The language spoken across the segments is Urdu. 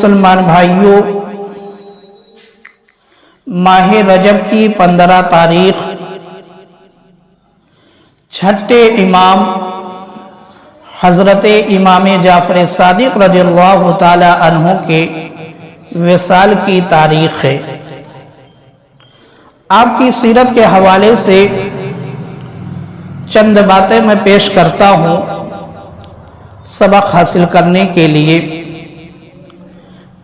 مسلمان بھائیوں، ماہ رجب کی 15 تاریخ چھٹے امام حضرت امام جعفر صادق رضی اللہ تعالی عنہ کے وصال کی تاریخ ہے۔ آپ کی سیرت کے حوالے سے چند باتیں میں پیش کرتا ہوں سبق حاصل کرنے کے لیے۔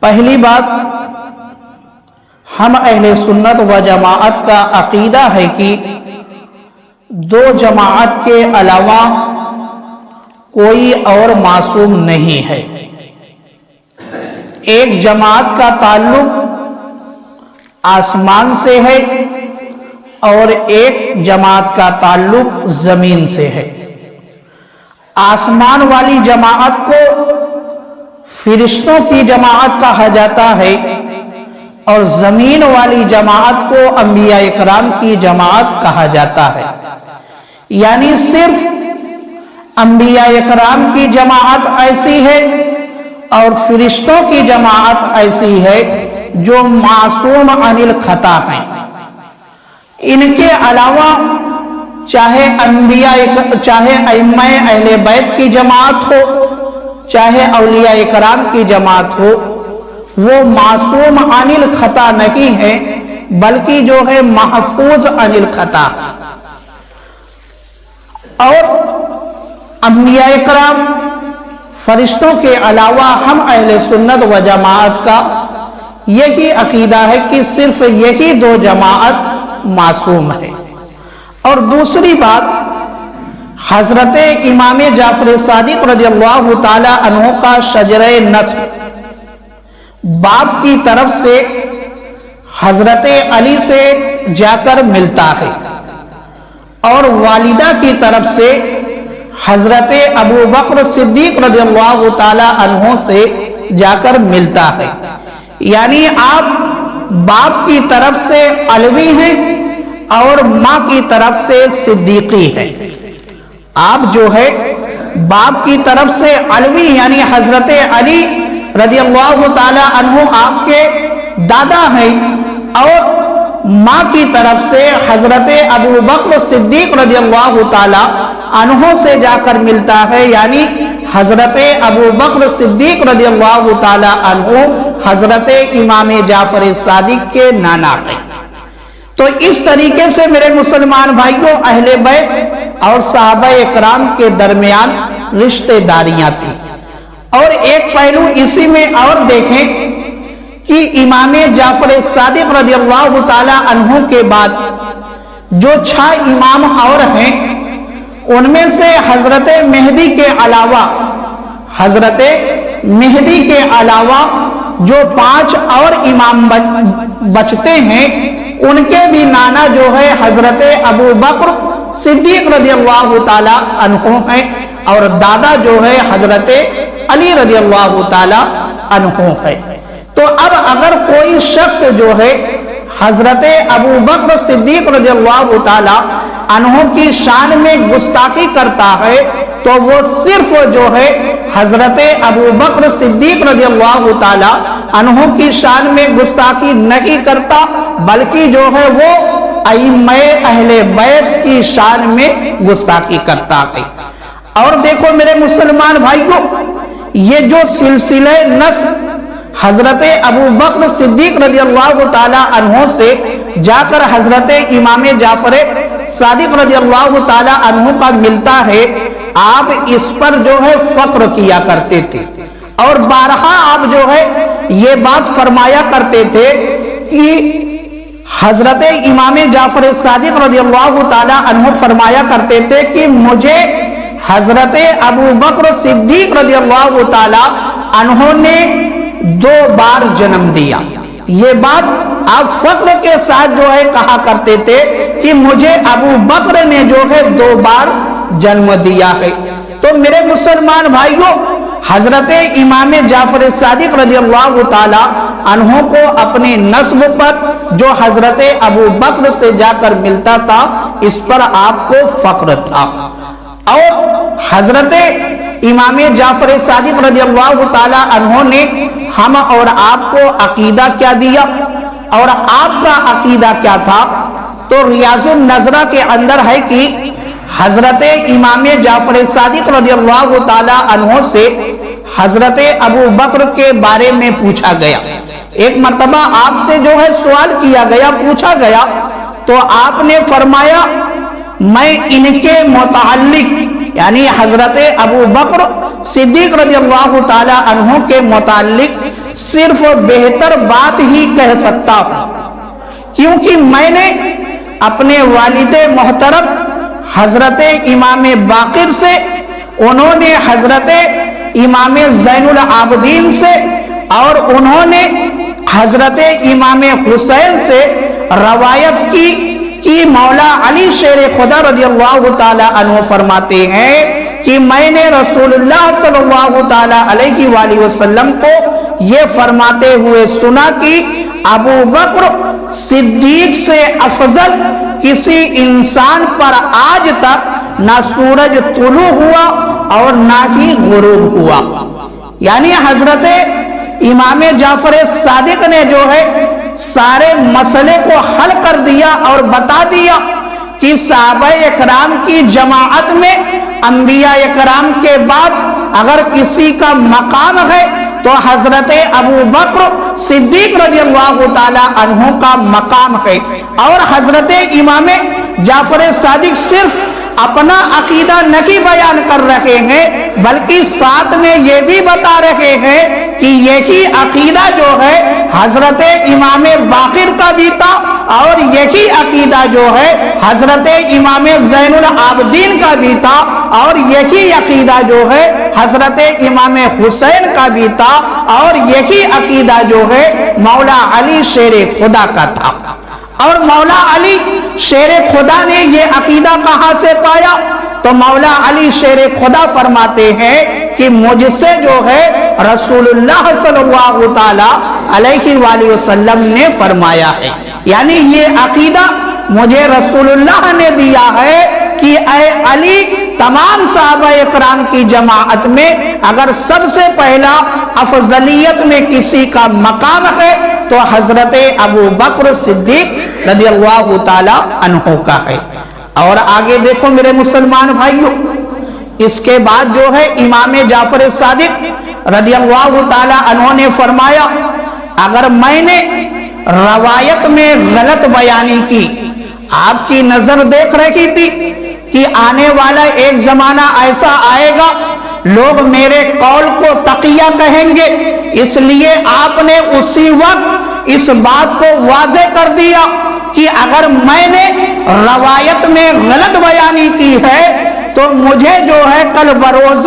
پہلی بات، ہم اہل سنت و جماعت کا عقیدہ ہے کہ دو جماعت کے علاوہ کوئی اور معصوم نہیں ہے۔ ایک جماعت کا تعلق آسمان سے ہے اور ایک جماعت کا تعلق زمین سے ہے۔ آسمان والی جماعت کو فرشتوں کی جماعت کہا جاتا ہے اور زمین والی جماعت کو انبیاء اکرام کی جماعت کہا جاتا ہے۔ یعنی صرف انبیاء اکرام کی جماعت ایسی ہے اور فرشتوں کی جماعت ایسی ہے جو معصوم عن الخطا ہیں۔ ان کے علاوہ چاہے ائمہ اہل بیت کی جماعت ہو، چاہے اولیاء اکرام کی جماعت ہو، وہ معصوم عن الخطا نہیں ہے بلکہ جو ہے محفوظ عن الخطا۔ اور انبیاء اکرام فرشتوں کے علاوہ ہم اہل سنت و جماعت کا یہی عقیدہ ہے کہ صرف یہی دو جماعت معصوم ہے۔ اور دوسری بات، حضرت امام جعفر صادق رضی اللہ تعالی عنہ کا شجرہ نسب باپ کی طرف سے حضرت علی سے جا کر ملتا ہے اور والدہ کی طرف سے حضرت ابو بکر صدیق رضی اللہ تعالی عنہ سے جا کر ملتا ہے۔ یعنی آپ باپ کی طرف سے علوی ہیں اور ماں کی طرف سے صدیقی ہے۔ آپ جو ہے باپ کی طرف سے علوی یعنی حضرت علی رضی اللہ تعالی عنہ آپ کے دادا ہیں اور ماں کی طرف سے حضرت ابو بکر صدیق رضی اللہ تعالی عنہ سے جا کر ملتا ہے، یعنی حضرت ابو بکر صدیق رضی اللہ تعالی عنہ حضرت امام جعفر صادق کے نانا ہیں۔ تو اس طریقے سے میرے مسلمان بھائیوں، اہل بیت اور صحابہ اکرام کے درمیان رشتہ داریاں تھی۔ اور ایک پہلو اسی میں اور دیکھیں کہ امام جعفر صادق رضی اللہ تعالی عنہ کے بعد جو 6 امام اور ہیں، ان میں سے حضرت مہدی کے علاوہ جو 5 اور امام بچتے ہیں، ان کے بھی نانا جو ہے حضرت ابو بکر صدیق رضی اللہ تعالی عنہ ہیں اور دادا جو ہے حضرت علی رضی اللہ تعالی عنہ ہے۔ تو اب اگر کوئی شخص جو ہے حضرت ابو بکر صدیق رضی اللہ تعالی عنہ کی شان میں گستاخی کرتا ہے تو وہ صرف جو ہے حضرت ابو بکر صدیق رضی اللہ تعالی عنہ کی شان میں گستاخی نہیں کرتا بلکہ جو ہے وہ ائمہ اہل بیت کی شان میں گستاخی کرتا ہے۔ اور دیکھو میرے مسلمان بھائیوں، یہ جو سلسلہ نسب حضرت ابو بکر صدیق رضی اللہ تعالی عنہ سے جا کر حضرت امام جعفر صادق رضی اللہ تعالی عنہ کا ملتا ہے، آپ اس پر جو ہے فخر کیا کرتے تھے اور بارہا آپ جو ہے یہ بات فرمایا کرتے تھے کہ حضرت امام جعفر صادق رضی اللہ تعالی عنہ فرمایا کرتے تھے کہ مجھے حضرت ابو بکر صدیق رضی اللہ تعالی عنہ نے 2 بار جنم دیا۔ یہ بات آپ فخر کے ساتھ جو ہے کہا کرتے تھے کہ مجھے ابو بکر نے جو ہے 2 بار جنم دیا ہے۔ تو میرے مسلمان بھائیوں، حضرت امام جعفر صادق رضی اللہ تعالی عنہ کو اپنے نسب پر جو حضرت ابو بکر سے جا کر ملتا تھا، اس پر آپ کو فخر تھا۔ اور حضرت امام جعفر صادق رضی اللہ تعالی عنہ نے ہم اور آپ کو عقیدہ کیا دیا اور آپ کا عقیدہ کیا تھا؟ تو ریاض النظرہ کے اندر ہے کہ حضرت امام جعفر صادق رضی اللہ تعالی عنہ سے حضرت ابو بکر کے بارے میں پوچھا گیا۔ ایک مرتبہ آپ سے جو ہے سوال کیا گیا، پوچھا گیا، تو آپ نے فرمایا میں ان کے متعلق یعنی حضرت ابو بکر صدیق رضی اللہ تعالی عنہ کے متعلق صرف بہتر بات ہی کہہ سکتا ہوں، کیونکہ میں نے اپنے والد محترم حضرت امام باقر سے، انہوں نے حضرت امام زین العابدین سے، اور انہوں نے حضرت امام حسین سے روایت کی کہ مولا علی شیر خدا رضی اللہ تعالی عنہ فرماتے ہیں کہ میں نے رسول اللہ صلی اللہ تعالی علیہ وآلہ وسلم کو یہ فرماتے ہوئے سنا کہ ابو بکر صدیق سے افضل کسی انسان پر آج تک نہ سورج طلوع ہوا اور نہ ہی غروب ہوا۔ یعنی حضرت امام جعفر صادق نے جو ہے سارے مسئلے کو حل کر دیا اور بتا دیا کہ صحابہ اکرام کی جماعت میں انبیاء اکرام کے بعد اگر کسی کا مقام ہے تو حضرت ابو بکر صدیق رضی اللہ تعالی عنہ کا مقام ہے۔ اور حضرت امام جعفر صادق صرف اپنا عقیدہ نہیں بیان کر رہے ہیں بلکہ ساتھ میں یہ بھی بتا رہے ہیں کہ یہی عقیدہ جو ہے حضرت امام باقر کا بھی تھا، اور یہی عقیدہ جو ہے حضرت امام زین العابدین کا بھی تھا، اور یہی عقیدہ جو ہے حضرت امام حسین کا بھی تھا، اور یہی عقیدہ جو ہے مولا علی شیر خدا کا تھا۔ اور مولا علی شیر خدا نے یہ عقیدہ کہاں سے پایا؟ تو مولا علی شیر خدا فرماتے ہیں کہ مجھ سے جو ہے رسول اللہ صلی اللہ تعالی علیہ وآلہ وسلم نے فرمایا ہے، یعنی یہ عقیدہ مجھے رسول اللہ نے دیا ہے کہ اے علی، تمام صحابہ اکرام کی جماعت میں اگر سب سے پہلا افضلیت میں کسی کا مقام ہے تو حضرت ابو بکر صدیق رضی اللہ تعالی عنہ کا ہے۔ اور آگے دیکھو میرے مسلمان بھائیوں، اس کے بعد جو ہے امام جعفر صادق رضی اللہ تعالی عنہ نے فرمایا اگر میں نے روایت میں غلط بیانی کی، آپ کی نظر دیکھ رہی تھی کہ آنے والا ایک زمانہ ایسا آئے گا لوگ میرے قول کو تقیہ کہیں گے، اس لیے آپ نے اسی وقت اس بات کو واضح کر دیا کہ اگر میں نے روایت میں غلط بیانی کی ہے تو مجھے جو ہے کل بروز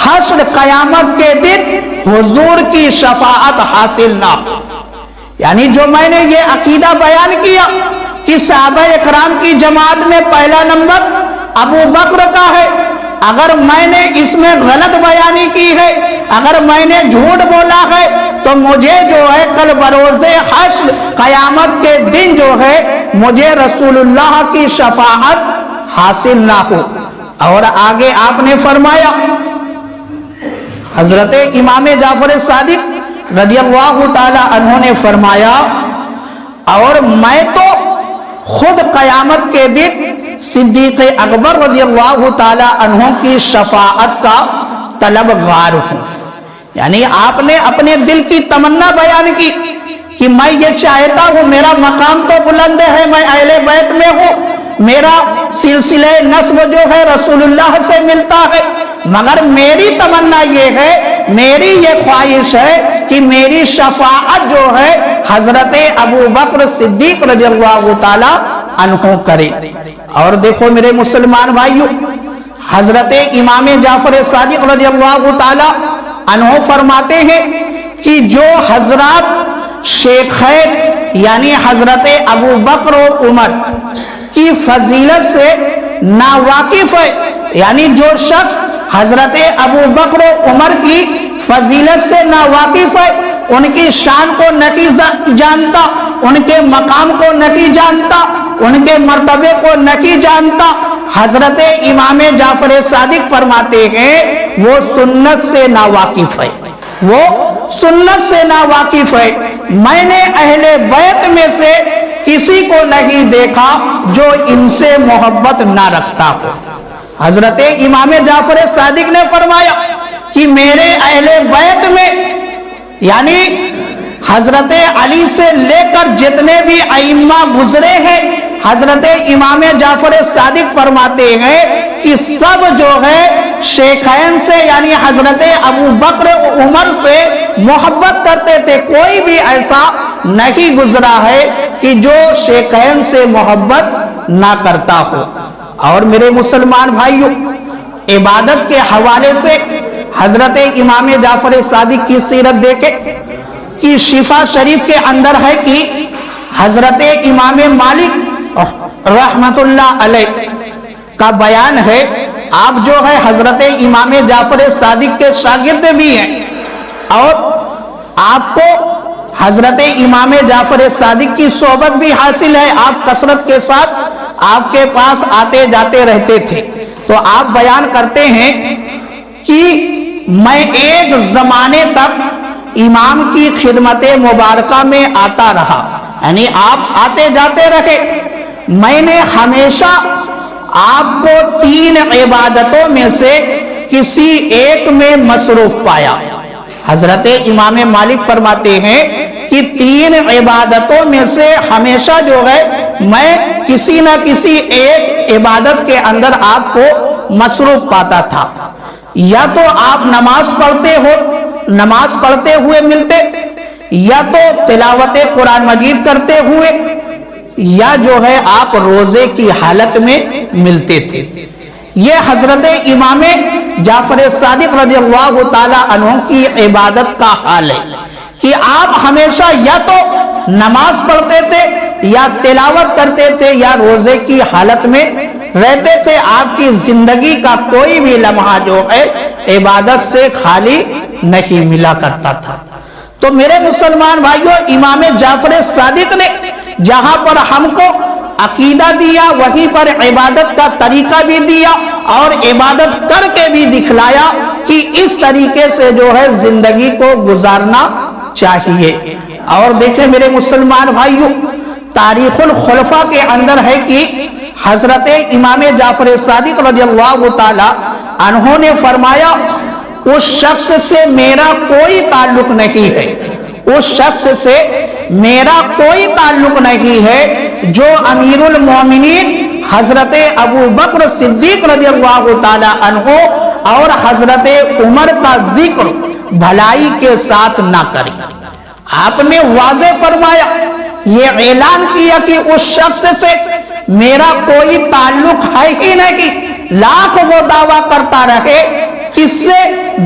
حشر قیامت کے دن حضور کی شفاعت حاصل نہ ہو۔ یعنی جو میں نے یہ عقیدہ بیان کیا کہ صحابہ اکرام کی جماعت میں پہلا نمبر ابو بکر کا ہے، اگر میں نے اس میں غلط بیانی کی ہے، اگر میں نے جھوٹ بولا ہے تو مجھے جو ہے کل بروز حشر قیامت کے دن جو ہے مجھے رسول اللہ کی شفاعت حاصل نہ ہو۔ اور آگے آپ نے فرمایا، حضرت امام جعفر صادق رضی اللہ تعالی عنہ نے فرمایا اور میں تو خود قیامت کے دن صدیق اکبر رضی اللہ تعالی عنہ کی شفاعت کا طلبگار ہوں۔ یعنی آپ نے اپنے دل کی تمنا بیان کی کہ میں یہ چاہتا ہوں، میرا مقام تو بلند ہے، میں اہل بیت میں ہوں، میرا سلسلہ نسب جو ہے رسول اللہ سے ملتا ہے، مگر میری تمنا یہ ہے، میری یہ خواہش ہے کہ میری شفاعت جو ہے حضرت ابو بکر صدیق رضی اللہ تعالی عنہ کرے۔ اور دیکھو میرے مسلمان بھائیوں، حضرت امام جعفر صادق رضی اللہ تعالی عنہ فرماتے ہیں کہ جو حضرات شیخین یعنی حضرت ابو بکر و عمر کی فضیلت سے ناواقف ہے، یعنی جو شخص حضرت ابو بکر و عمر کی فضیلت سے ناواقف ہے، ان کی شان کو نہیں جانتا، ان کے مقام کو نہیں جانتا، ان کے مرتبے کو نہیں جانتا، حضرت امام جعفر صادق فرماتے ہیں وہ سنت سے ناواقف ہے، وہ سنت سے ناواقف ہے۔ میں نے اہل بیت میں سے کسی کو نہیں دیکھا جو ان سے محبت نہ رکھتا ہو۔ حضرت امام جعفر صادق نے فرمایا کہ میرے اہل بیت میں، یعنی حضرت علی سے لے کر جتنے بھی ائمہ گزرے ہیں، حضرت امام جعفر صادق فرماتے ہیں کہ سب جو ہے شیخین سے یعنی حضرت ابو بکر عمر سے محبت کرتے تھے۔ کوئی بھی ایسا نہیں گزرا ہے کہ جو شیخین سے محبت نہ کرتا ہو۔ اور میرے مسلمان بھائیوں، عبادت کے حوالے سے حضرت امام جعفر صادق کی سیرت دیکھیں کہ شفا شریف کے اندر ہے کہ حضرت امام مالک رحمت اللہ علیہ کا بیان ہے، آپ جو ہے حضرت امام جعفر صادق کے شاگرد بھی ہیں، اور آپ کو حضرت امام جعفر صادق کی صحبت بھی حاصل ہے، آپ کثرت کے ساتھ آپ کے پاس آتے جاتے رہتے تھے۔ تو آپ بیان کرتے ہیں کہ میں ایک زمانے تک امام کی خدمت مبارکہ میں آتا رہا، یعنی آپ آتے جاتے رہے، میں نے ہمیشہ آپ کو 3 عبادتوں میں سے کسی ایک میں مصروف پایا۔ حضرت امام مالک فرماتے ہیں کہ 3 عبادتوں میں سے ہمیشہ جو ہے میں کسی نہ کسی ایک عبادت کے اندر آپ کو مصروف پاتا تھا۔ یا تو آپ نماز پڑھتے ہو، نماز پڑھتے ہوئے ملتے، یا تو تلاوت قرآن مجید کرتے ہوئے، یا جو ہے آپ روزے کی حالت میں ملتے تھے۔ یہ حضرت امام جعفر صادق رضی اللہ تعالی عنہ کی عبادت کا حال ہے کہ آپ ہمیشہ یا تو نماز پڑھتے تھے، یا تلاوت کرتے تھے، یا روزے کی حالت میں رہتے تھے۔ آپ کی زندگی کا کوئی بھی لمحہ جو ہے عبادت سے خالی نہیں ملا کرتا تھا۔ تو میرے مسلمان بھائیوں، امام جعفر صادق نے جہاں پر ہم کو عقیدہ دیا، وہیں پر عبادت کا طریقہ بھی دیا، اور عبادت کر کے بھی دکھلایا کہ اس طریقے سے جو ہے زندگی کو گزارنا چاہیے۔ اور دیکھیں میرے مسلمان بھائیوں، تاریخ الخلفاء کے اندر ہے کہ حضرت امام جعفر صادق رضی اللہ تعالی عنہ نے فرمایا، اس شخص سے میرا کوئی تعلق نہیں ہے، اس شخص سے میرا کوئی تعلق نہیں ہے جو امیر المومنین حضرت ابو بکر صدیق رضی اللہ تعالی عنہ اور حضرت عمر کا ذکر بھلائی کے ساتھ نہ کرے۔ آپ نے واضح فرمایا، یہ اعلان کیا کہ اس شخص سے میرا کوئی تعلق ہے ہی نہیں، لاکھ وہ دعویٰ کرتا رہے، کس سے؟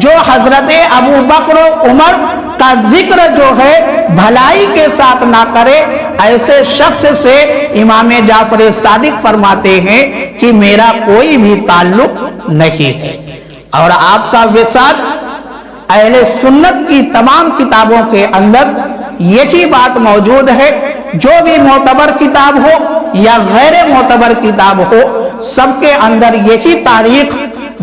جو حضرت ابو بکر عمر کا ذکر جو ہے بھلائی کے ساتھ نہ کرے، ایسے شخص سے امام جعفر صادق فرماتے ہیں کہ میرا کوئی بھی تعلق نہیں ہے۔ اور آپ کا وصال اہل سنت کی تمام کتابوں کے اندر یہی بات موجود ہے، جو بھی معتبر کتاب ہو یا غیر معتبر کتاب ہو، سب کے اندر یہی تاریخ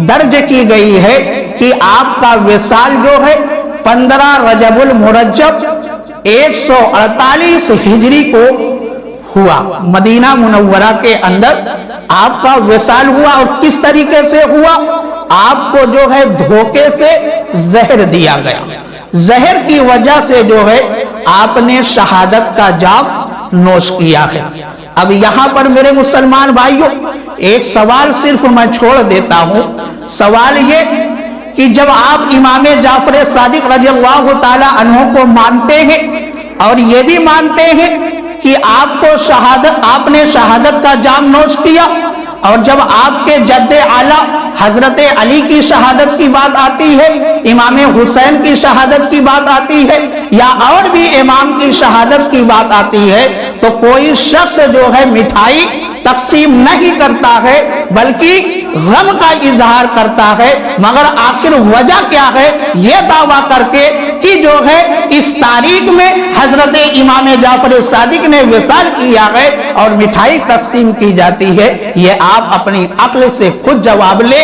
درج کی گئی ہے کہ آپ کا وصال جو ہے 15 رجب المرجب 148 ہجری کو ہوا، مدینہ منورہ کے اندر آپ کا وصال ہوا۔ اور کس طریقے سے ہوا؟ آپ کو جو ہے دھوکے سے زہر دیا گیا، زہر کی وجہ سے جو ہے آپ نے شہادت کا جام نوش کیا ہے۔ اب یہاں پر میرے مسلمان بھائیوں ایک سوال صرف میں چھوڑ دیتا ہوں، سوال یہ کہ جب آپ امام جعفر صادق رضی اللہ تعالی عنہ کو مانتے ہیں اور یہ بھی مانتے ہیں کہ آپ نے شہادت کا جام نوش کیا، اور جب آپ کے جد اعلیٰ حضرت علی کی شہادت کی بات آتی ہے، امام حسین کی شہادت کی بات آتی ہے، یا اور بھی امام کی شہادت کی بات آتی ہے، تو کوئی شخص جو ہے مٹھائی تقسیم نہیں کرتا ہے بلکہ غم کا اظہار کرتا ہے، مگر آخر وجہ کیا ہے؟ یہ دعویٰ کر کے کہ جو ہے اس تاریخ میں حضرت امام جعفر صادق نے وصال کیا ہے اور مٹھائی تقسیم کی جاتی ہے۔ یہ آپ اپنی عقل سے خود جواب لے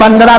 15